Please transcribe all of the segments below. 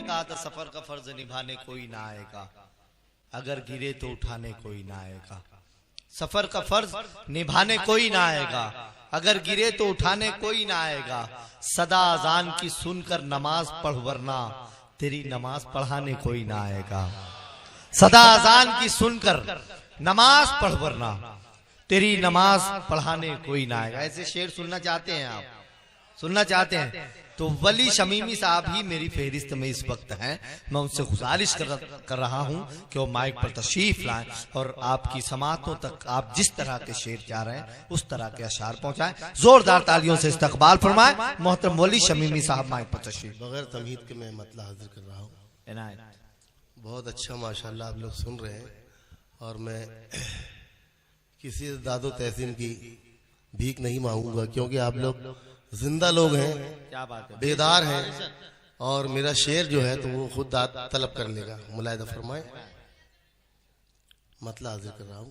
कहा था सफर का फर्ज निभाने कोई ना आएगा, अगर गिरे तो उठाने कोई ना आएगा। सफर का फर्ज निभाने कोई ना आएगा, अगर गिरे तो उठाने कोई ना आएगा। सदा अजान की सुनकर नमाज पढ़ वरना तेरी नमाज पढ़ाने कोई ना आएगा। सदा अजान की सुनकर नमाज पढ़ वरना तेरी नमाज पढ़ाने कोई ना आएगा। ऐसे शेर सुनना चाहते हैं आप, सुनना चाहते हैं तो वली शमीमी साहब ही मेरी फहरिस्त में इस वक्त हैं। मैं उनसे गुजारिश कर रहा हूं कि वो माइक पर तशरीफ लाएं और आपकी समातों तक आप जिस तरह के शेर चाह रहे हैं उस तरह के अशार पहुंचाएं। जोरदार तालियों से इस्तकबाल फरमाएं। मोहतरम वली शमीमी साहब माइक पर तशरीफ। बगैर तमहीद के मैं मतला हाजिर कर रहा हूँ। बहुत अच्छा माशाल्लाह आप लोग सुन रहे हैं और मैं किसी दादो तहसीन की भीख नहीं मांगूंगा क्योंकि आप लोग जिंदा लोग हैं, क्या बात है, बेदार हैं और मेरा शेर जो है तो वो खुद तलब कर लेगा। मुलायदा फरमाए, मतला हाजिर कर रहा हूं।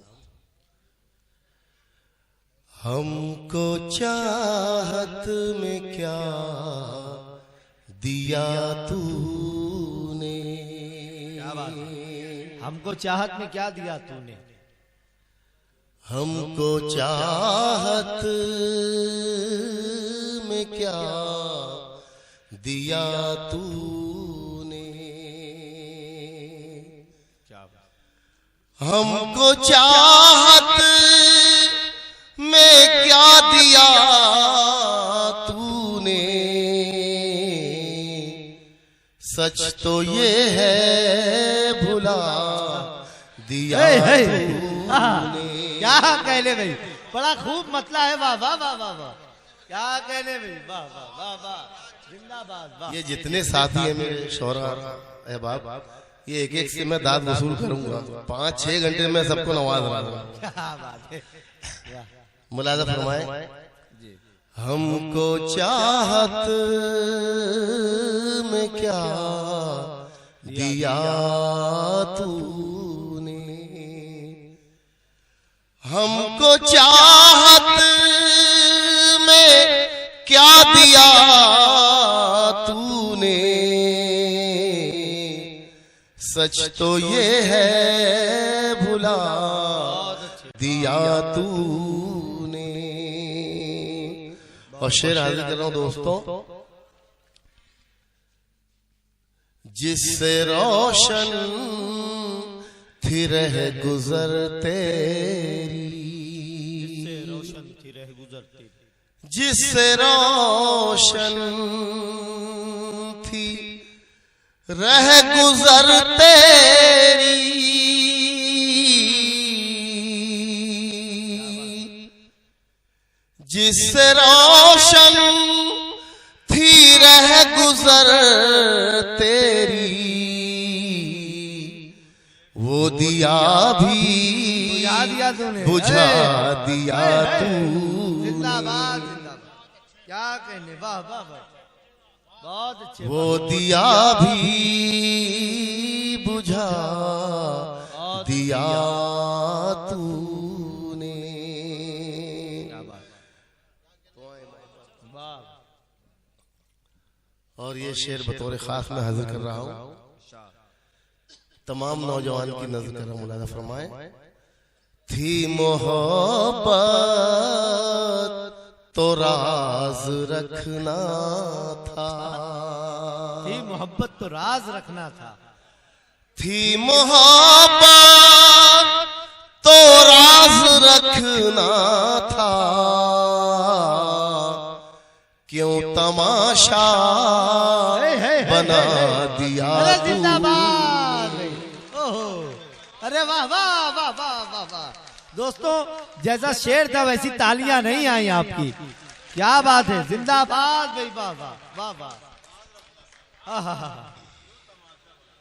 हमको चाहत में क्या दिया तूने, क्या बात है, हमको चाहत में क्या दिया तूने, हमको चाहत में क्या दिया तूने, हमको चाहत में क्या दिया तूने, सच तो ये है भुला दिया तूने। क्या कहने भाई, बड़ा खूब मतला है, वाह वाह वाह वाह वाह, क्या कहने भाई, वाह वाह वाह वाह, जिंदाबाद वाह। ये जितने साथी हैं मेरे शौहरा अहबाब, ये एक एक से मैं दाद वसूल करूंगा। 5-6 घंटे में सबको नवाज रहा हूँ। क्या बात है, मुलाजा फरमाए। हमको चाहत में क्या दिया तूने, हमको चाहत में क्या दिया तूने, सच तो ये है भुला दिया तूने। और शेर हाजिर कर रहा हूं दोस्तों। जिससे रोशन थी रह गुजर तेरी, जिससे रोशन थी रह गुजर तेरी, जिससे रोशन थी रह गुजर तेरी, वो दिया भी बुझा दिया तू। जिंदाबाद जिंदाबाद, क्या कहने, वाह वाह वाह, बहुत अच्छे। वो दिया भी बुझा दिया तूने। और ये शेर बतौर खास में हाजिर कर रहा हूँ, तमाम नौजवान की नजर कर रहा हूँ। मुलाजा फरमाए। थी मोहब्बत तो राज रखना था, थी मोहब्बत तो राज रखना था, थी मोहब्बत तो राज रखना था, क्यों तमाशा बना दिया जिंदाबाद। ओहो, अरे वाह वाह वाह वाह वाह वाह। दोस्तों जैसा शेर था वैसी तालियां नहीं आई आपकी, क्या बात है, जिंदाबाद भाई, वाह वाह वाह वाह,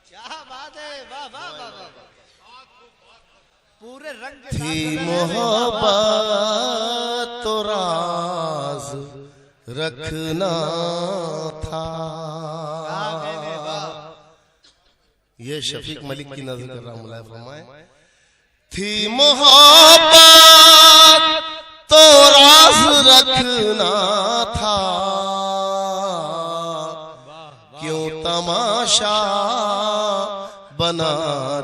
क्या बात है, वाह वाह वाह वाह, पूरे रंग। थी मोहब्बत तो राज रखना था। ये शफीक मलिक की नजर कर रहा हूं। मुलायम फरमाए। थी मोहब्बत तो राज रखना था, क्यों तमाशा तमाशा बना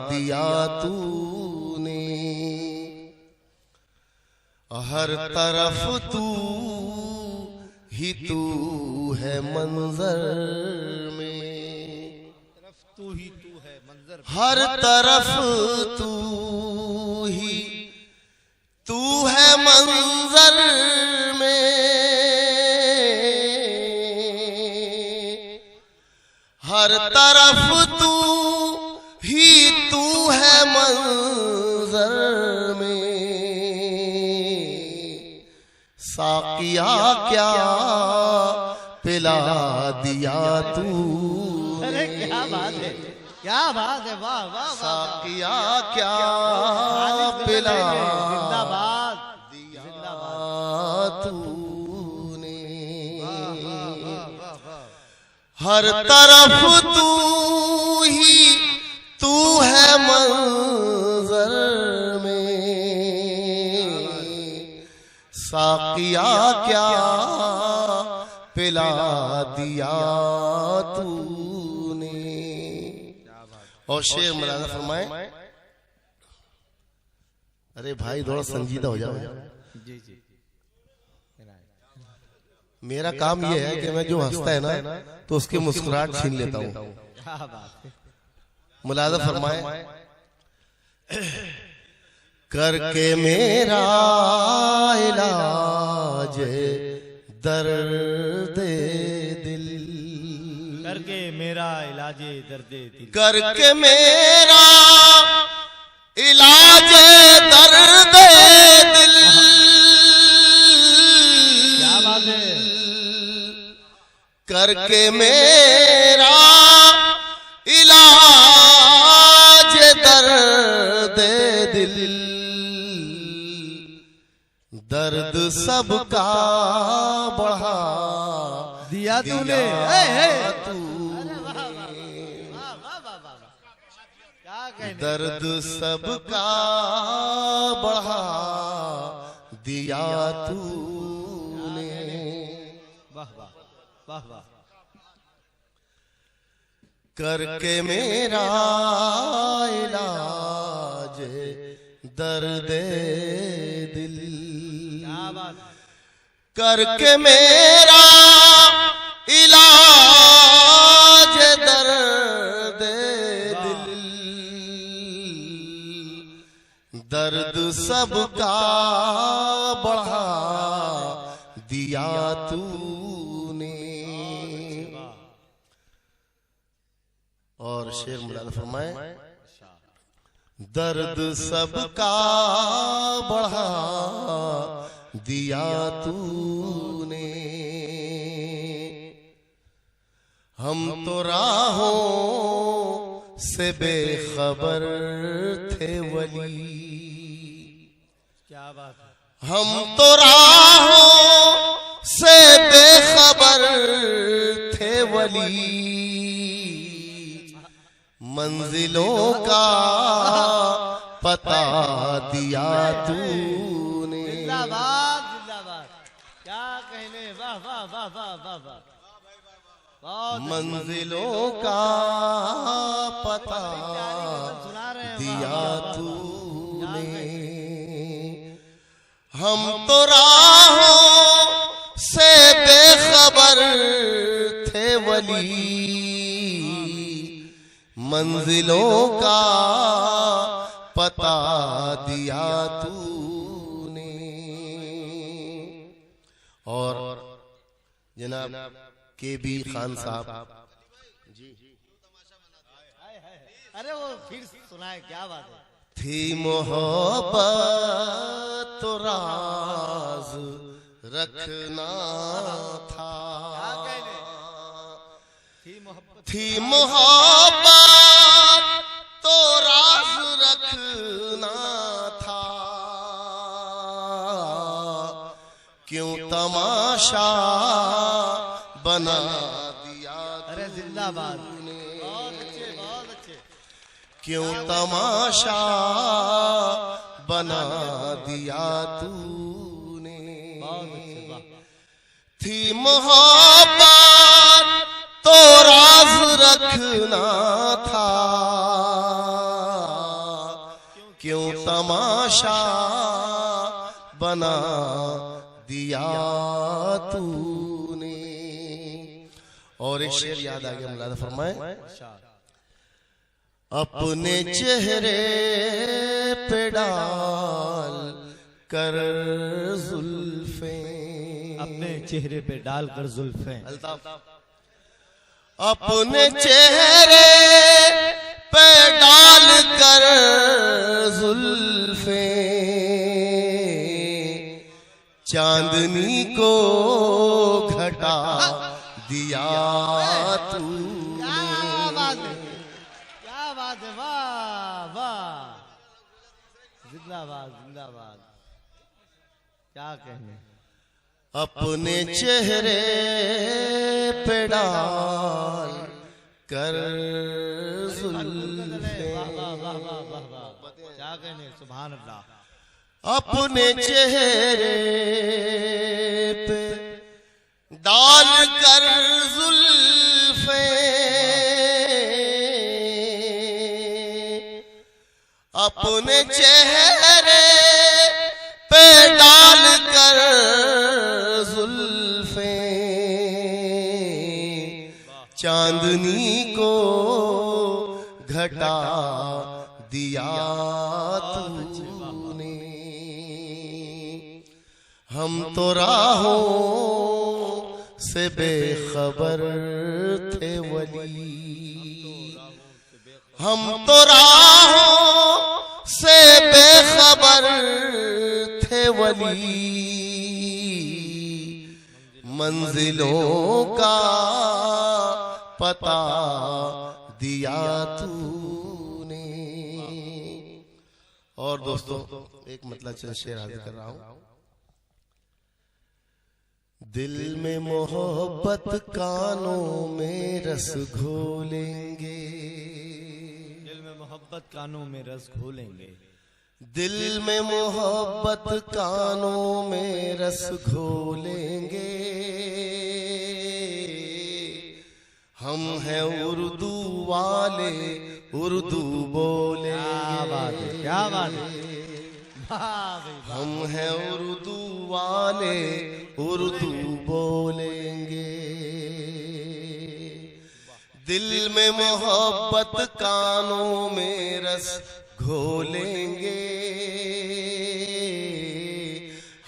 दिया तूने। हर तरफ तू ही तू है मंजर में, तू ही तू है मंजर, हर तरफ तू ही तू है मंजर में। हर तरफ तू ही तू है मंजर में। साकिया क्या पिला दिया तू, अरे क्या बात है, क्या बात है, वाह वाह। साकिया क्या पिला जिंदाबाद दिया तूने। हर तरफ तू ही तू है मंजर में। साकिया क्या पिला दिया तूने। और शेर मौलाना फरमाए, अरे भाई थोड़ा संजीदा हो जाओ। जी जी। मेरा काम ये है कि मैं जो हंसता है ना तो उसकी मुस्कुराहट छीन लेता हूँ। मुलाजा फरमाए, करके मेरा इलाज दर्द दिल, करके मेरा इलाज दर्द दिल, करके मेरा इलाज दर्द दिल। क्या बात है, करके मेरा इलाज दर्द दिल। दर्द सबका बढ़ा दिया तूने, दर्द सबका बढ़ा दिया तूने। वाह वाह वाह वाह। करके मेरा इलाज दर्द दिल, क्या बात, करके मेरा इलाज दर्द दिल। दर्द सबका बढ़ा दिया तूने। और शेर मौलाना फरमाए, दर्द सबका बढ़ा दिया तूने। हम तो राहों से बेखबर थे वली, क्या बात है, हम तो राहों से बेखबर थे वली। मंजिलों का पता दिया तूने। जिंदाबाद जिंदाबाद, क्या कहने, वाह वाह वाह वाह वाह वाह। मंजिलों का पता दिया तूने। हम तो राहों से बेखबर थे वली। मंजिलों का पता दिया तूने। और जनाब के बी खान साहब जी, अरे वो फिर सुनाए, क्या बात है। थी मोहब्बत तो राज रखना था, थी मोहब्बत तो राज रखना था। क्यों तमाशा बना दिया, अरे जिंदाबाद, बहुत अच्छे बहुत अच्छे। क्यों तमाशा बना दिया तूने। बहुत अच्छे, वाह। थी मोहब्बत तो राज नाज रखना था, क्यों तमाशा बना दिया तूने। और एक शेर याद आ गया, मौलाना फरमाए, अपने चेहरे पे डाल कर जुल्फे, अपने चेहरे पे डालकर जुल्फे, अपने चेहरे पे डाल कर जुल्फे, चांदनी को घटा दिया तूने। क्या बात है, क्या बात है, वाह वाह, जिंदाबाद जिंदाबाद, क्या कहने। अपने चेहरे पे डाल कर जुल्फे, क्या कहने, सुभान अल्लाह। अपने चेहरे पे डाल कर जुल्फे, अपने चेहरे पे डाल कर जुल्फे, चांदनी को घटा दिया तूने। हम तो राहों से बेखबर थे वली, हम तो राहों से बेखबर थे वली, मंजिलों का पता दिया तूने। और दोस्तों एक मतलब चंद शेर हाजिर कर रहा हूं। दिल में मोहब्बत कानों में रस घोलेंगे, दिल में मोहब्बत कानों में रस घोलेंगे, दिल में मोहब्बत कानों में रस घोलेंगे, हम हैं उर्दू वाले उर्दू बोलेंगे। क्या बात है, क्या बात है, हम हैं उर्दू वाले उर्दू बोलेंगे, दिल में मोहब्बत कानों में रस घोलेंगे,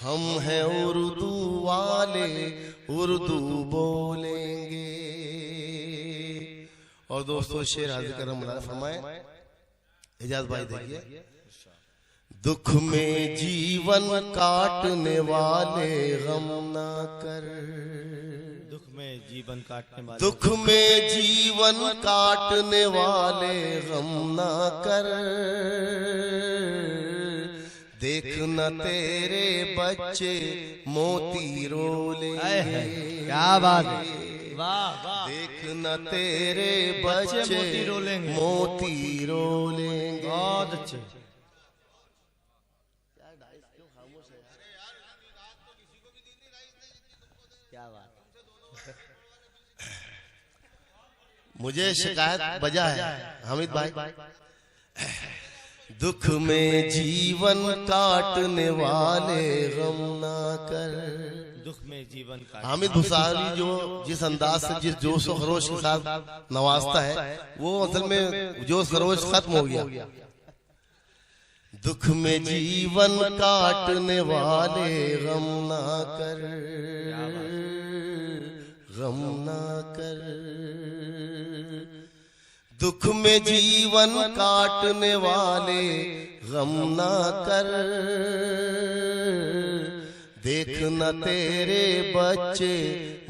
हम हैं उर्दू वाले उर्दू बोलेंगे। और दोस्तों शेर हाजिर कर मौलाना फरमाए, इजाज़त भाई देखिए। दुख में जीवन काटने वाले गम ना कर, दुख में जीवन काटने वाले, दुख में जीवन काटने वाले गम ना कर, देख न तेरे बच्चे मोती रोलेंगे। क्या बात है, वाह वाह, देख न तेरे बच्चे मोती रोलेंगे, मोती रोलेंगे। बहुत अच्छे। क्या बात, मुझे शिकायत बजा है हामिद भाई, दुख में जीवन काटने वाले गम ना कर। दुख में जीवन काटने, हामिद भुसाली जो जिस अंदाज से जिस जोश और खरोश के साथ नवाजता है, वो असल में जोश खरोश खत्म हो गया। दुख में जीवन काटने वाले गम ना कर, गम ना कर, दुख में जीवन काटने वाले गम ना कर, देख न तेरे बच्चे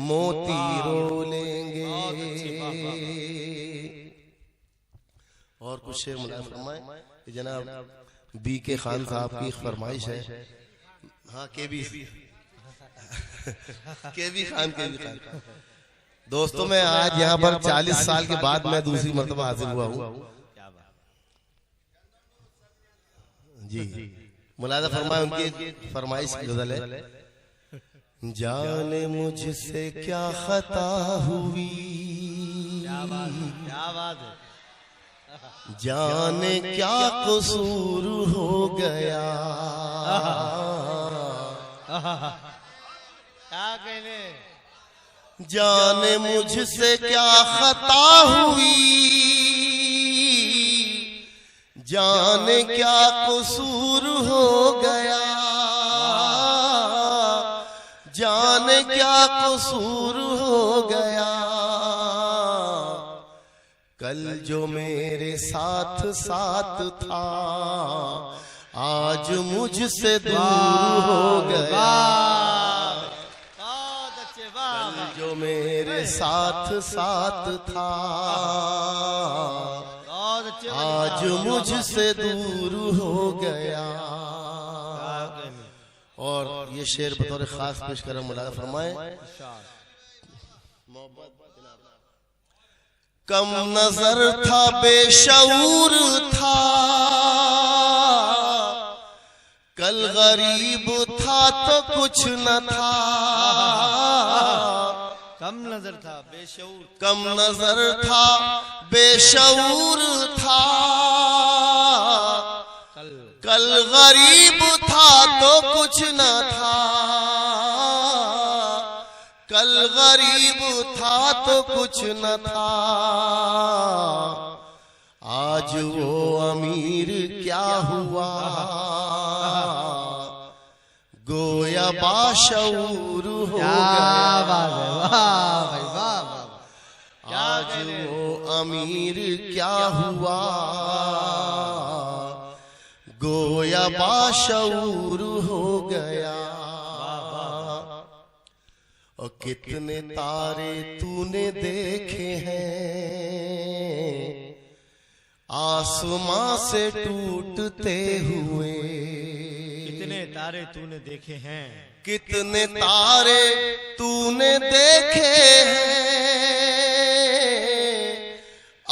मोती रोलेंगे। और कुछ शेर मौलाना फरमाए, जनाब बी के खान साहब की फरमाइश है। हाँ के बी खान दोस्तों, मैं आज यहाँ पर 40 साल के बाद मैं दूसरी मर्तबा हाजिर हुआ हूँ जी। मुलाजा फरमाए, उनकी फरमाइश की गजल है, जाने मुझसे क्या खता हुई, क्या बात है। जाने क्या कसूर हो गया, क्या कहने, जाने मुझसे क्या खता हुई, जाने क्या कसूर हो गया, जाने क्या कसूर हो गया। कल जो मेरे साथ साथ था आज मुझसे दूर हो गया। बहुत अच्छे, वाह कल जो मेरे साथ साथ था बहुत अच्छे। आज मुझसे दूर हो गया। और ये शेर बतौर खास पेश कर मुलाज़ा फरमाए। कम नजर था बेशऊर था, कल गरीब था तो कुछ न था। कम नजर था बेशऊर, कम नजर था बेशऊर था, कल गरीब था तो कुछ न था। कल गरीब था तो कुछ न था, आज वो अमीर क्या हुआ, गोया बाशऊर हो गया। आज वो अमीर क्या हुआ, गोया बाशऊर हो गया। और कितने तारे तूने देखे हैं आसमां से टूटते हुए। कितने तारे तूने देखे हैं, कितने तारे तूने देखे हैं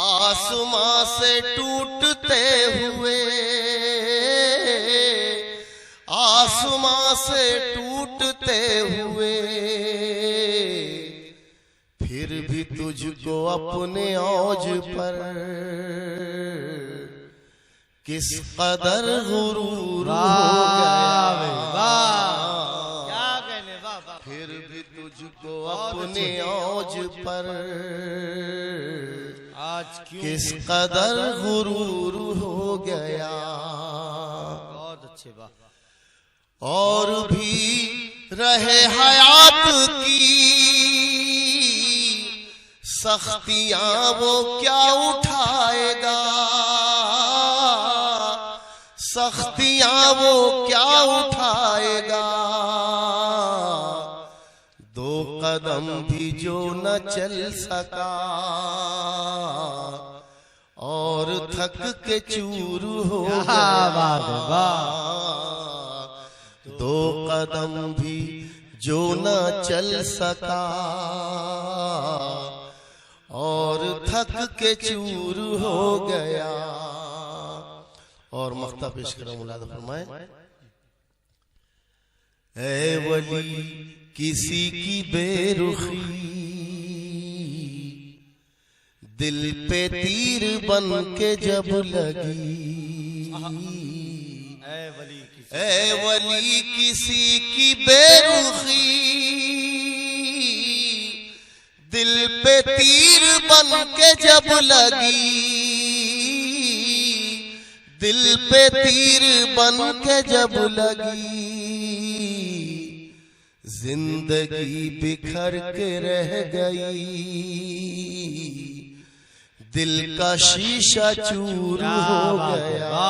आसमां से टूटते हुए, आसमां से टूटते हुए। फिर भी तुझको अपने औज पर किस कदर गुरूर हो गया। क्या कहने, वाह। फिर भी तुझको अपने औज पर आज क्यों किस कदर गुरूर हो गया। बहुत अच्छे, वाह। और भी रहे हयात की सख्तियां वो क्या उठाएगा, सख्तियां वो क्या उठाएगा। दो कदम भी जो न चल सका और थक के चूर हो गया। दो कदम भी जो न चल सका और थक के चूर हो गया। और मख्ता पेश करो मुलाज़ा फरमाए। ऐ वली किसी की बेरुखी दिल पे तीर बन के जब लगी। ऐ वली किसी की बेरुखी दिल पे तीर बन के जब लगी, दिल पे तीर बन के जब लगी। जिंदगी बिखर के रह गई, दिल का शीशा चूर हो गया।